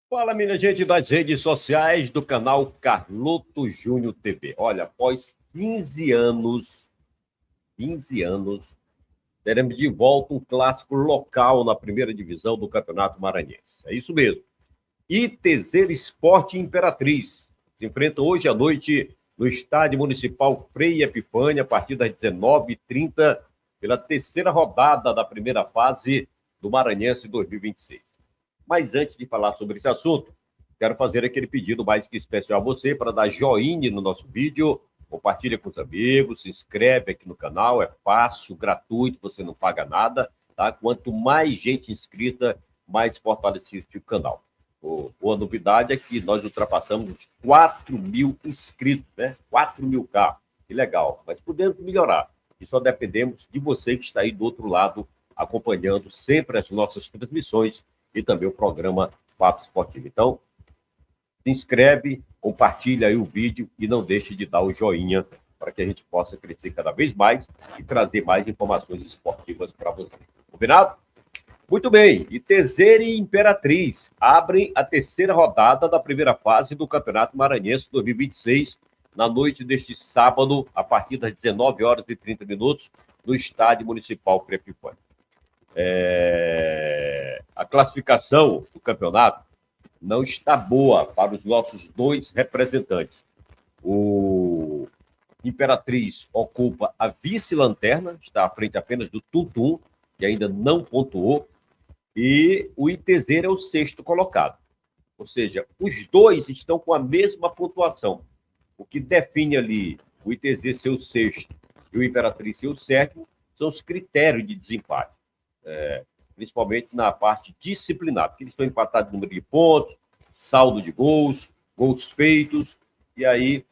Fala, minha gente das redes sociais do canal Carloto Júnior TV. Olha, após 15 anos, teremos de volta um clássico local na primeira divisão do Campeonato Maranhense. É isso mesmo. ITZ Esporte Imperatriz se enfrenta hoje à noite no Estádio Municipal Frei Epifânio, a partir das 19h30, pela terceira rodada da primeira fase do Maranhense 2026. Mas antes de falar sobre esse assunto, quero fazer aquele pedido mais que especial a você para dar joinha no nosso vídeo, compartilha com os amigos, se inscreve aqui no canal, é fácil, gratuito, você não paga nada, tá? Quanto mais gente inscrita, mais fortalecido o canal. Boa novidade é que nós ultrapassamos os 4.000 inscritos, né? 4.000K, que legal, mas podemos melhorar. E só dependemos de você que está aí do outro lado, acompanhando sempre as nossas transmissões e também o programa Papo Esportivo. Então, se inscreve, compartilha aí o vídeo e não deixe de dar o joinha para que a gente possa crescer cada vez mais e trazer mais informações esportivas para você. Combinado? Muito bem. ITZ e Imperatriz abrem a terceira rodada da primeira fase do Campeonato Maranhense 2026, na noite deste sábado, a partir das 19h30, no Estádio Municipal Frei Epifânio. A classificação do campeonato não está boa para os nossos dois representantes. O Imperatriz ocupa a vice-lanterna, está à frente apenas do Tuntum, que ainda não pontuou, e o ITZ é o sexto colocado. Ou seja, os dois estão com a mesma pontuação, o que define ali o ITZ ser o sexto e o Imperatriz ser o sétimo, são os critérios de desempate. Principalmente na parte disciplinar, porque eles estão empatados no número de pontos, saldo de gols, gols feitos, e aí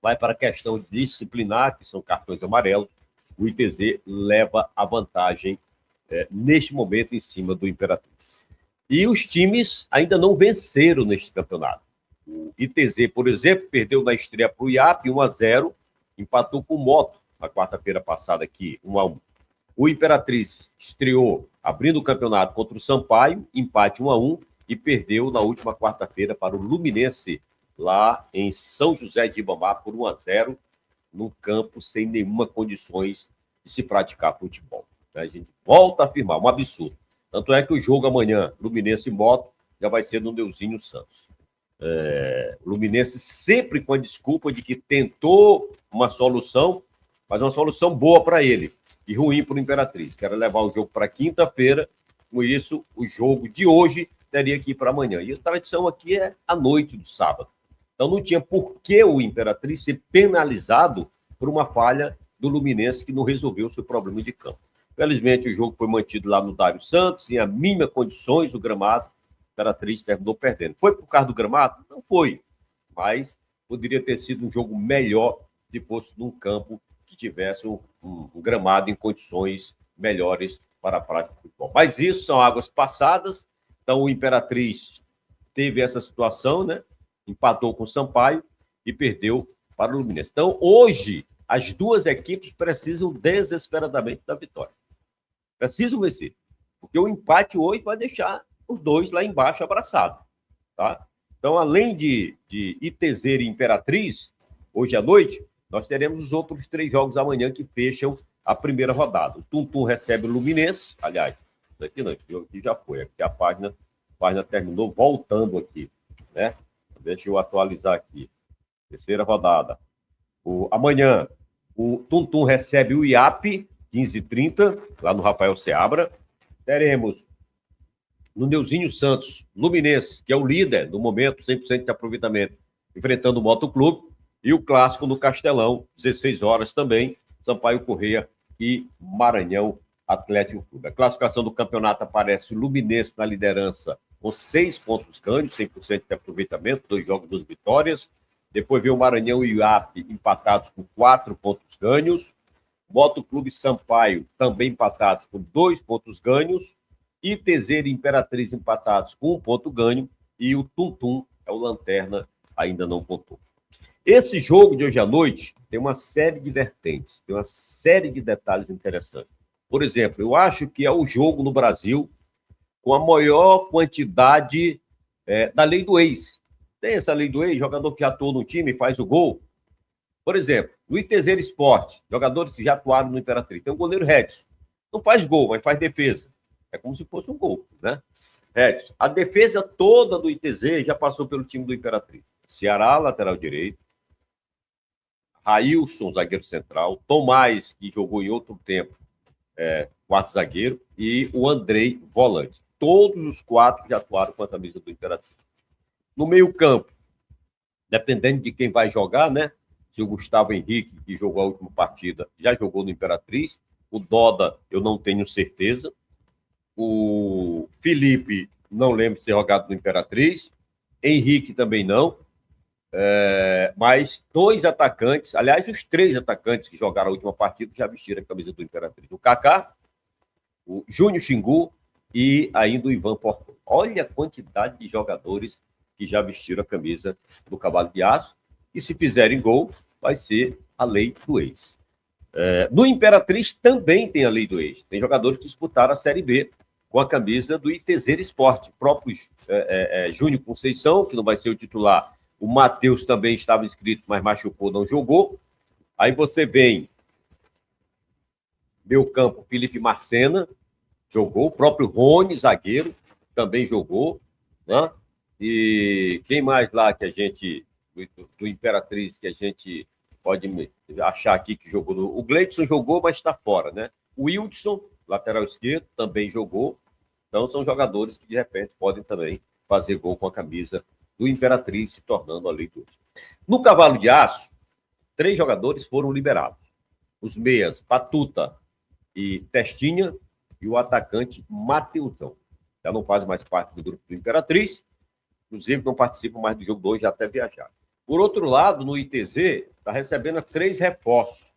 vai para a questão disciplinar, que são cartões amarelos, o ITZ leva a vantagem neste momento em cima do Imperatriz. E os times ainda não venceram neste campeonato. O ITZ, por exemplo, perdeu na estreia para o IAP 1-0, empatou com o Moto na quarta-feira passada aqui, 1-1. O Imperatriz estreou abrindo o campeonato contra o Sampaio, empate 1-1, e perdeu na última quarta-feira para o Luminense, lá em São José de Ibamá, por 1-0, num campo sem nenhuma condições de se praticar futebol. A gente volta a afirmar, um absurdo. Tanto é que o jogo amanhã, Luminense e Moto, já vai ser no Neuzinho Santos. O Luminense sempre com a desculpa de que tentou uma solução, mas uma solução boa para ele e ruim para o Imperatriz, que era levar o jogo para quinta-feira. Com isso, o jogo de hoje teria que ir para amanhã. E a tradição aqui é a noite do sábado. Então não tinha por que o Imperatriz ser penalizado por uma falha do Luminense que não resolveu o seu problema de campo. Felizmente, o jogo foi mantido lá no Dário Santos, em as mínimas condições do gramado. O Imperatriz terminou perdendo. Foi por causa do gramado? Não foi. Mas poderia ter sido um jogo melhor se fosse num campo que tivesse um gramado em condições melhores para a prática de futebol. Mas isso são águas passadas. Então, o Imperatriz teve essa situação, né? Empatou com o Sampaio e perdeu para o Luminense. Então, hoje, as duas equipes precisam desesperadamente da vitória. Precisam vencer. Porque o empate hoje vai deixar os dois lá embaixo abraçados. Tá? Então, além de ITZ e Imperatriz, hoje à noite, nós teremos os outros 3 jogos amanhã que fecham a primeira rodada. O Tuntum recebe o Luminense. Aliás, aqui não, aqui já foi. Aqui a página terminou voltando aqui. Né? Deixa eu atualizar aqui. Terceira rodada. Amanhã, o Tuntum recebe o IAP, 15h30, lá no Rafael Seabra. Teremos no Neuzinho Santos, Luminense, que é o líder no momento, 100% de aproveitamento, enfrentando o Motoclube. E o clássico no Castelão, 16 horas também, Sampaio Corrêa e Maranhão Atlético Clube. A classificação do campeonato aparece o Luminense na liderança com 6 pontos ganhos, 100% de aproveitamento, 2 jogos, 2 vitórias. Depois vem o Maranhão e o IAP empatados com 4 pontos ganhos. Motoclube Sampaio também empatados com 2 pontos ganhos. ITZ e Imperatriz empatados com 1 ponto ganho. E o Tuntum é o lanterna, ainda não pontuou. Esse jogo de hoje à noite tem uma série de vertentes, tem uma série de detalhes interessantes. Por exemplo, eu acho que é o jogo no Brasil com a maior quantidade da lei do ex. Tem essa lei do ex, jogador que atuou no time e faz o gol. Por exemplo, no ITZ Esporte, jogadores que já atuaram no Imperatriz. Tem o goleiro Redson. Não faz gol, mas faz defesa. É como se fosse um gol, né? Redson. A defesa toda do ITZ já passou pelo time do Imperatriz. Ceará, lateral direito. Railson, zagueiro central. Tomás, que jogou em outro tempo, quarto zagueiro. E o Andrei, volante. Todos os quatro já atuaram com a camisa do Imperatriz. No meio-campo, dependendo de quem vai jogar, né? Se o Gustavo Henrique, que jogou a última partida, já jogou no Imperatriz. O Doda, eu não tenho certeza. O Felipe, não lembro de ter jogado no Imperatriz. Henrique também não. Mas dois atacantes, aliás, os três atacantes que jogaram a última partida já vestiram a camisa do Imperatriz. O Kaká, o Júnior Xingu e ainda o Ivan Portão. Olha a quantidade de jogadores que já vestiram a camisa do Cavalo de Aço. E se fizerem gol, vai ser a lei do ex. No Imperatriz também tem a lei do ex. Tem jogadores que disputaram a Série B com a camisa do ITZ Esporte. O próprio Júnior Conceição, que não vai ser o titular. O Matheus também estava inscrito, mas machucou, não jogou. Aí você vem, meu campo, Felipe Marcena, jogou. O próprio Rony, zagueiro, também jogou. Né? E quem mais lá que a gente, do Imperatriz, que a gente pode achar aqui que jogou? O Gleidson jogou, mas está fora, né? O Wildson, lateral esquerdo, também jogou. Então, são jogadores que, de repente, podem também fazer gol com a camisa do Imperatriz, se tornando a lei do ex. No Cavalo de Aço, 3 jogadores foram liberados. Os meias, Patuta e Testinha, e o atacante Mateusão. Já não faz mais parte do grupo do Imperatriz, inclusive não participa mais do jogo de hoje, já até viajar. Por outro lado, no ITZ, está recebendo 3 reforços.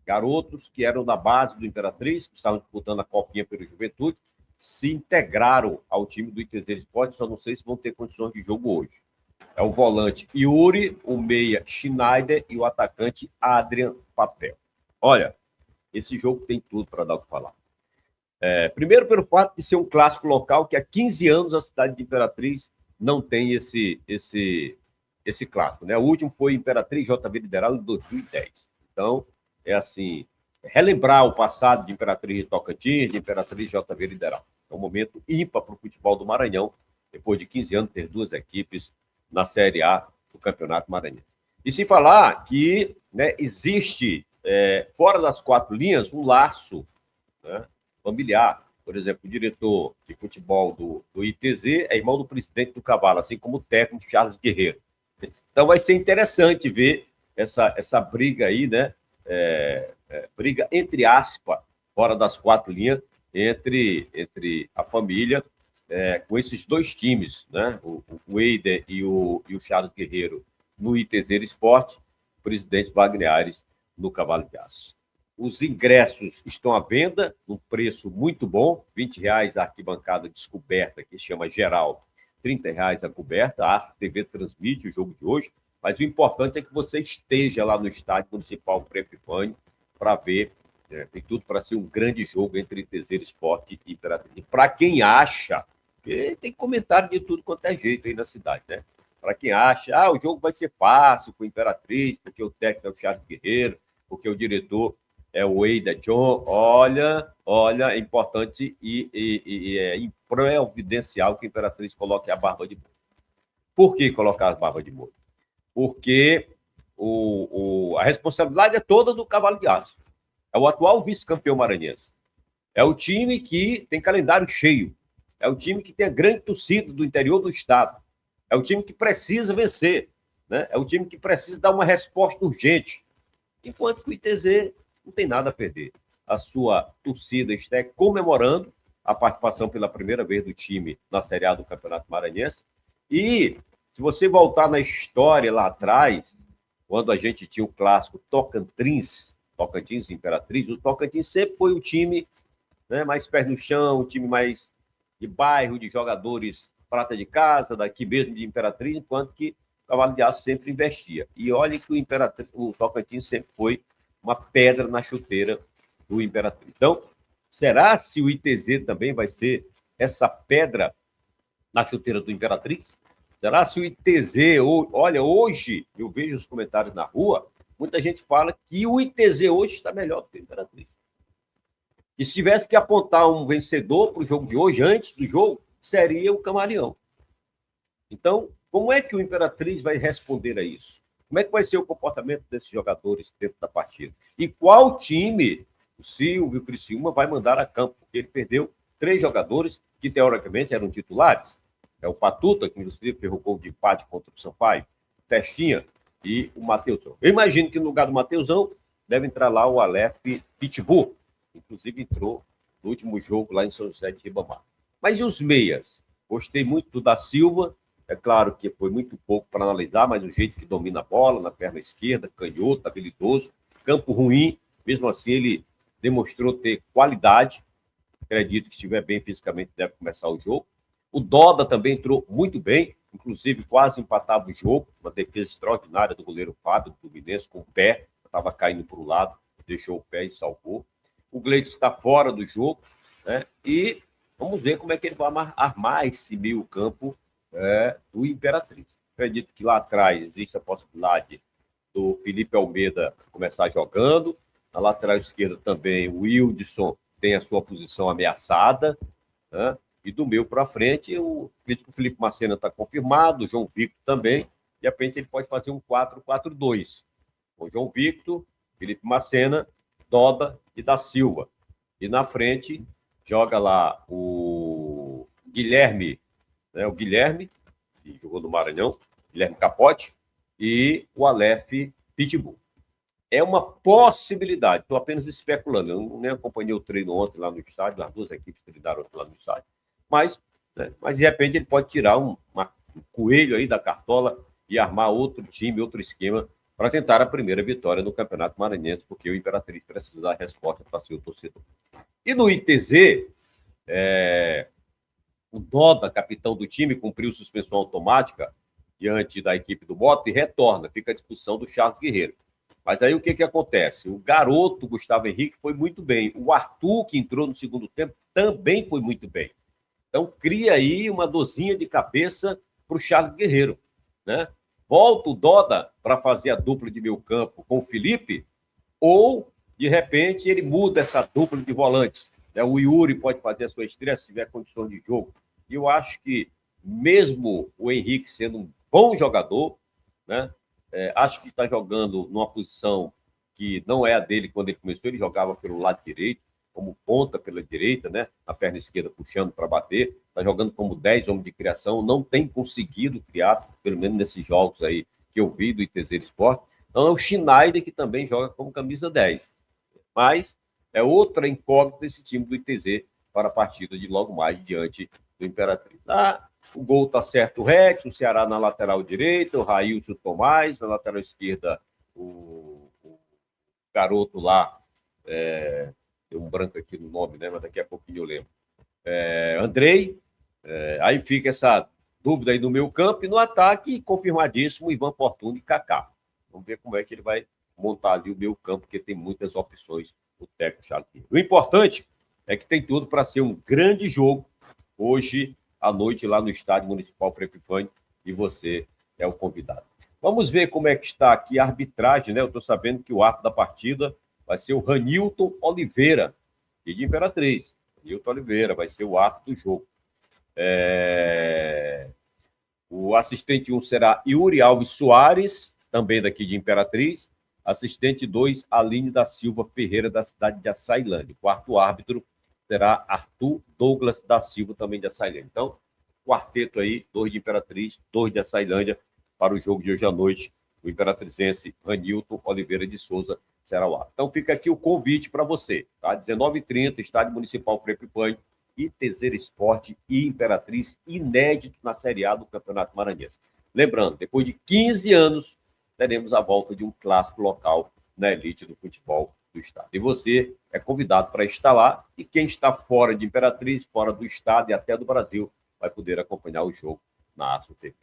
Garotos que eram da base do Imperatriz, que estavam disputando a Copinha pela Juventude, se integraram ao time do ITZ Esporte, só não sei se vão ter condições de jogo hoje. É o volante Yuri, o meia Schneider e o atacante Adrian Papel. Olha, esse jogo tem tudo para dar o que falar. Primeiro, pelo fato de ser um clássico local, que há 15 anos a cidade de Imperatriz não tem esse clássico, né? O último foi Imperatriz JV Lideral em 2010. Então, é assim, relembrar o passado de Imperatriz de Tocantins, de Imperatriz JV Lideral. É um momento ímpar para o futebol do Maranhão, depois de 15 anos ter 2 equipes na Série A do Campeonato Maranhense. E se falar que, né, existe, fora das 4 linhas, um laço, né, familiar. Por exemplo, o diretor de futebol do ITZ é irmão do presidente do Cavalo, assim como o técnico Charles Guerreiro. Então vai ser interessante ver essa briga aí, né? Briga entre aspas, fora das 4 linhas, entre a família, com esses 2 times, né? O Eider e o Charles Guerreiro no ITZ Esporte, o presidente Wagner Aires no Cavalo de Aço. Os ingressos estão à venda, num preço muito bom, R$20 a arquibancada descoberta, que chama geral, R$30 a coberta. A TV transmite o jogo de hoje, mas o importante é que você esteja lá no estádio municipal Pré-Epifânio para ver, tem tudo para ser um grande jogo entre ITZ Esporte e Imperatriz. Para quem acha, porque tem comentário de tudo quanto é jeito aí na cidade, né? Para quem acha, o jogo vai ser fácil com o Imperatriz, porque o técnico é o Charles Guerreiro, porque o diretor é o Eider John. Olha, é importante e é providencial que a Imperatriz coloque a barba de molho. Por que colocar a barba de molho? Porque a responsabilidade é toda do Cavalo de Aço. É o atual vice-campeão maranhense. É o time que tem calendário cheio. É o time que tem a grande torcida do interior do estado. É o time que precisa vencer. Né? É o time que precisa dar uma resposta urgente. Enquanto que o ITZ não tem nada a perder. A sua torcida está comemorando a participação pela primeira vez do time na Série A do Campeonato Maranhense. E se você voltar na história lá atrás, quando a gente tinha o clássico Tocantins e Imperatriz, o Tocantins sempre foi o time, né, mais pé no chão, o time mais de bairro, de jogadores prata de casa, daqui mesmo de Imperatriz, enquanto que o Cavalo de Aço sempre investia. E olha que o Tocantins sempre foi uma pedra na chuteira do Imperatriz. Então, será se o ITZ também vai ser essa pedra na chuteira do Imperatriz? Será se o ITZ, olha, hoje eu vejo os comentários na rua, muita gente fala que o ITZ hoje está melhor do que o Imperatriz. E se tivesse que apontar um vencedor para o jogo de hoje, antes do jogo, seria o Camaleão. Então, como é que o Imperatriz vai responder a isso? Como é que vai ser o comportamento desses jogadores dentro da partida? E qual time o Silvio, o Criciúma, vai mandar a campo? Porque ele perdeu 3 jogadores que, teoricamente, eram titulares. É o Patuta, que inclusive fez o gol de empate contra o Sampaio, o Testinha e o Mateusão. Eu imagino que no lugar do Mateusão deve entrar lá o Aleph Pitbull, que inclusive entrou no último jogo lá em São José de Ribamar. Mas e os meias? Gostei muito do da Silva. É claro que foi muito pouco para analisar, mas o jeito que domina a bola, na perna esquerda, canhoto, habilidoso, campo ruim, mesmo assim ele demonstrou ter qualidade. Acredito que, se estiver bem fisicamente, deve começar o jogo. O Doda também entrou muito bem, inclusive quase empatava o jogo, uma defesa extraordinária do goleiro Fábio, do Fluminense, com o pé, estava caindo para o lado, deixou o pé e salvou. O Gleito está fora do jogo, né? E vamos ver como é que ele vai armar esse meio-campo do Imperatriz. Acredito que lá atrás existe a possibilidade do Felipe Almeida começar jogando. Na lateral esquerda também o Wildson tem a sua posição ameaçada, né? E do meio para frente, o Felipe Macena está confirmado, o João Victor também. De repente, ele pode fazer um 4-4-2. O João Victor, Felipe Macena, Doda e da Silva. E na frente, joga lá o Guilherme, né? O Guilherme, que jogou no Maranhão, Guilherme Capote, e o Aleph Pitbull. É uma possibilidade, estou apenas especulando. Eu nem acompanhei o treino ontem lá no estádio, as 2 equipes treinaram ontem lá no estádio. Mas de repente, ele pode tirar um coelho aí da cartola e armar outro time, outro esquema, para tentar a primeira vitória no Campeonato Maranhense, porque o Imperatriz precisa dar resposta para seu torcedor. E no ITZ, o Doda, capitão do time, cumpriu suspensão automática diante da equipe do Bota e retorna, fica a discussão do Charles Guerreiro. Mas aí o que acontece? O garoto Gustavo Henrique foi muito bem. O Arthur, que entrou no segundo tempo, também foi muito bem. Então, cria aí uma dorzinha de cabeça para o Charles Guerreiro, né? Volta o Doda para fazer a dupla de meio campo com o Felipe, ou, de repente, ele muda essa dupla de volantes. O Yuri pode fazer a sua estreia se tiver condições de jogo. E eu acho que, mesmo o Henrique sendo um bom jogador, né? Acho que está jogando numa posição que não é a dele quando ele começou. Ele jogava pelo lado direito, como ponta pela direita, né? A perna esquerda puxando para bater. Está jogando como 10 homem de criação. Não tem conseguido criar, pelo menos nesses jogos aí que eu vi do ITZ Esporte. Então é o Schneider que também joga como camisa 10. Mas é outra incógnita desse time do ITZ para a partida de logo mais diante do Imperatriz. O gol está certo, o Rex, o Ceará na lateral direita, o Railson Tomás, na lateral esquerda, o garoto lá, tem um branco aqui no nome, né? Mas daqui a pouquinho eu lembro. Andrei, aí fica essa dúvida aí no meio campo, e no ataque, confirmadíssimo, Ivan Fortuna e Kaká. Vamos ver como é que ele vai montar ali o meio campo, porque tem muitas opções o técnico Charles. O importante é que tem tudo para ser um grande jogo hoje à noite lá no Estádio Municipal Preto Epifânio, e você é o convidado. Vamos ver como é que está aqui a arbitragem, né? Eu estou sabendo que o árbitro da partida vai ser o Ranilton Oliveira, e de Imperatriz. Ranilton Oliveira vai ser o árbitro do jogo. O assistente 1 será Yuri Alves Soares, também daqui de Imperatriz. Assistente 2, Aline da Silva Ferreira, da cidade de Açailândia. O quarto árbitro será Arthur Douglas da Silva, também de Açailândia. Então, quarteto aí, 2 de Imperatriz, 2 de Açailândia, para o jogo de hoje à noite. O imperatrizense Ranilton Oliveira de Souza será o árbitro. Então, fica aqui o convite para você, tá? 19h30, Estádio Municipal Preto Epifânio, ITZ Esporte e Imperatriz, inédito na Série A do Campeonato Maranhense. Lembrando, depois de 15 anos, teremos a volta de um clássico local na elite do futebol do estado. E você é convidado para estar lá, e quem está fora de Imperatriz, fora do estado e até do Brasil, vai poder acompanhar o jogo na Aço TV.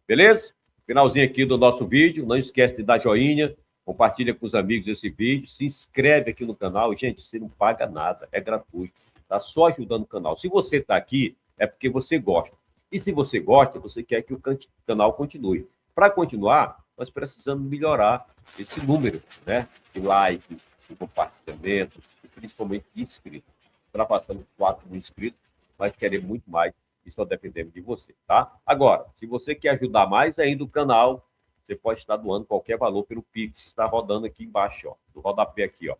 Beleza? Finalzinho aqui do nosso vídeo. Não esquece de dar joinha, compartilha com os amigos esse vídeo, se inscreve aqui no canal. Gente, você não paga nada, é gratuito. Está só ajudando o canal. Se você está aqui, é porque você gosta. E se você gosta, você quer que o canal continue. Para continuar, nós precisamos melhorar esse número, né, de likes, de compartilhamentos, e principalmente de inscritos. Ultrapassamos 4 mil inscritos, mas queremos muito mais e só dependemos de você, tá? Agora, se você quer ajudar mais ainda o canal, você pode estar doando qualquer valor pelo Pix, está rodando aqui embaixo, ó, do rodapé aqui, ó,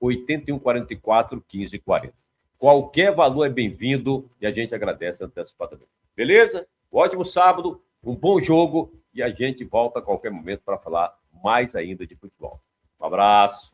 999-8144-1540. Qualquer valor é bem-vindo e a gente agradece antecipadamente. Beleza? Um ótimo sábado, um bom jogo e a gente volta a qualquer momento para falar mais ainda de futebol. Um abraço.